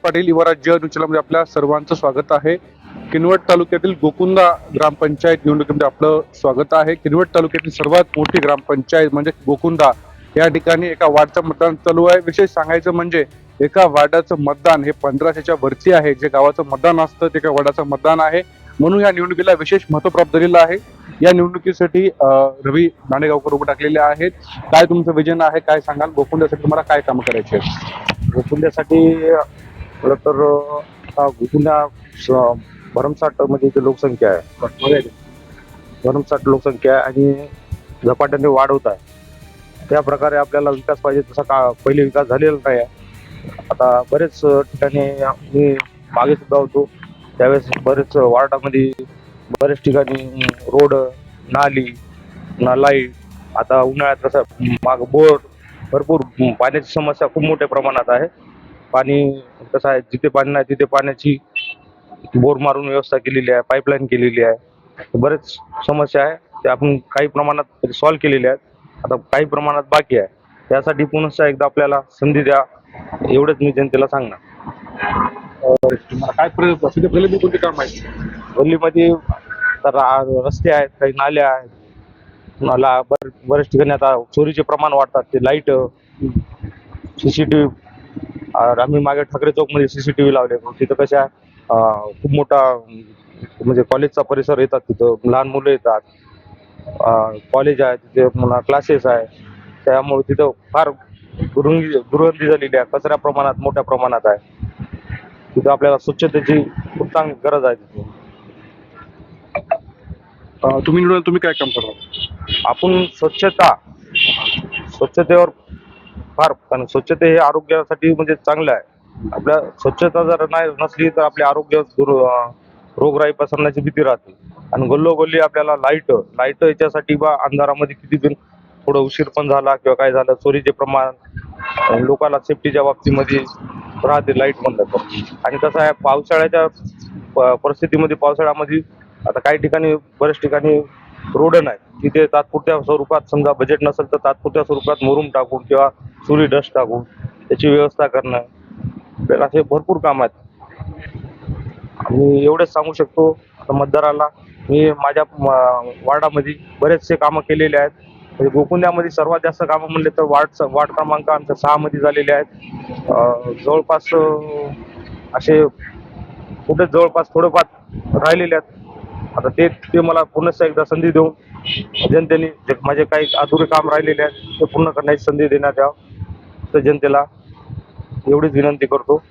पाटील युवा राज्य न्यूज चॅनलमध्ये आपल्या सर्वांचं स्वागत आहे। किनवट तालुक्यातील गोकुंदा ग्रामपंचायत निवडणुकीमध्ये आपलं स्वागत आहे। किनवट तालुक्यातील सर्वात मोठी ग्रामपंचायत म्हणजे गोकुंदा या ठिकाणी एका वार्डाचं मतदान चालू आहे। विशेष सांगायचं म्हणजे एका वार्डाचं मतदान हे 1500च्या वरती आहे। जे गावाचं मतदान असतं ते एका वार्डाचं मतदान आहे, म्हणून या निवडणुकीला विशेष महत्त्व प्राप्त झालेलं आहे। या निवडणुकीसाठी रवी दांडेगावकर उभे टाकलेले आहेत। काय तुमचं विजन आहे, काय सांगाल? गोकुंद्यासाठी तुम्हाला काय काम करायचे आहेत? गोकुंद्यासाठी खरं तर गोकुंदा भरमसाठ म्हणजे इथे लोकसंख्या आहे, भरमसाठ लोकसंख्या आहे आणि झपाट्याने वाढवत आहे। त्या प्रकारे आपल्याला विकास पाहिजे तसा पहिले विकास झालेला नाही आहे। आता बरेच ठिकाणी मी मागे सुद्धा होतो, त्यावेळेस बरेच वार्डामध्ये बरेच ठिकाणी रोड, नाली ना लाईट, आता उन्हाळ्यात कसं माग बोर, भरपूर पाण्याची समस्या खूप मोठ्या प्रमाणात आहे। पाणी कसं आहे, जिथे पाणी नाही तिथे पाण्याची बोर मारून व्यवस्था केलेली आहे, पाईपलाईन केलेली आहे। बरेच समस्या आहे ते आपण काही प्रमाणात सॉल्व्ह केलेल्या आहेत, आता काही प्रमाणात बाकी आहे। त्यासाठी पुन्हा एकदा आपल्याला संधी द्या, एवढंच मी जनतेला सांगणार। तुम्हाला काय प्रलंबित कोणते काम आहे? गल्लीमध्ये तर रस्ते आहेत, काही नाल्या आहेत, बरेच ठिकाणी आता चोरीचे प्रमाण वाढतात। ते लाईट, CCTV, आम्ही मागे ठाकरे चौकमध्ये CCTV लावले, तिथं कशा खूप मोठा म्हणजे कॉलेजचा परिसर येतात, तिथं लहान मुलं येतात, कॉलेज आहे तिथे, पुन्हा क्लासेस आहे, त्यामुळे तिथं फार दुर्गंधी झालेली आहे, कचऱ्या प्रमाणात मोठ्या प्रमाणात आहे। तिथं आपल्याला स्वच्छतेची खूप चांगली गरज आहे तिथे। तुम्ही काय काम करता? आपण स्वच्छतेवर फार, कारण स्वच्छते हे आरोग्यासाठी म्हणजे चांगलं आहे। आपल्या स्वच्छता जर नाही नसली तर आपले आरोग्य रोगराई पसरण्याची भीती राहते। आणि गल्लोगल्ली आपल्याला लाईट याच्यासाठी बा अंधारामध्ये किती दिन थोडं उशीर पण झाला किंवा काय झालं, चोरीचे प्रमाण, लोकांना सेफ्टीच्या बाबतीमध्ये राहते लाईट म्हणलं तर। आणि कसं आहे, पावसाळ्याच्या परिस्थितीमध्ये, पावसाळ्यामध्ये आता काही ठिकाणी बऱ्याच ठिकाणी रोड नाही, तिथे तात्पुरत्या स्वरूपात समजा बजेट नसेल तर तात्पुरत्या स्वरूपात मुरुम टाकून किंवा सुरी डस्ट टाकून त्याची व्यवस्था करणं, आपल्याला असे भरपूर काम आहेत। मी एवढंच सांगू शकतो आता मतदाराला, मी माझ्या वार्डामध्ये बरेचसे कामं केलेले आहेत। म्हणजे गोकुंद्यामध्ये सर्वात जास्त कामं म्हणले तर वार्ड क्रमांक आमच्या 6 मध्ये झालेले आहेत। जवळपास असे कुठे जवळपास थोडेफार राहिलेले आहेत। आता ते मला पुन्हा एकदा संधी देऊन जनतेने माझे काही अधुरे काम राहिलेले आहेत ते पूर्ण करण्याची संधी देण्यात यावं, तर जनतेला एवढीच विनंती करतो।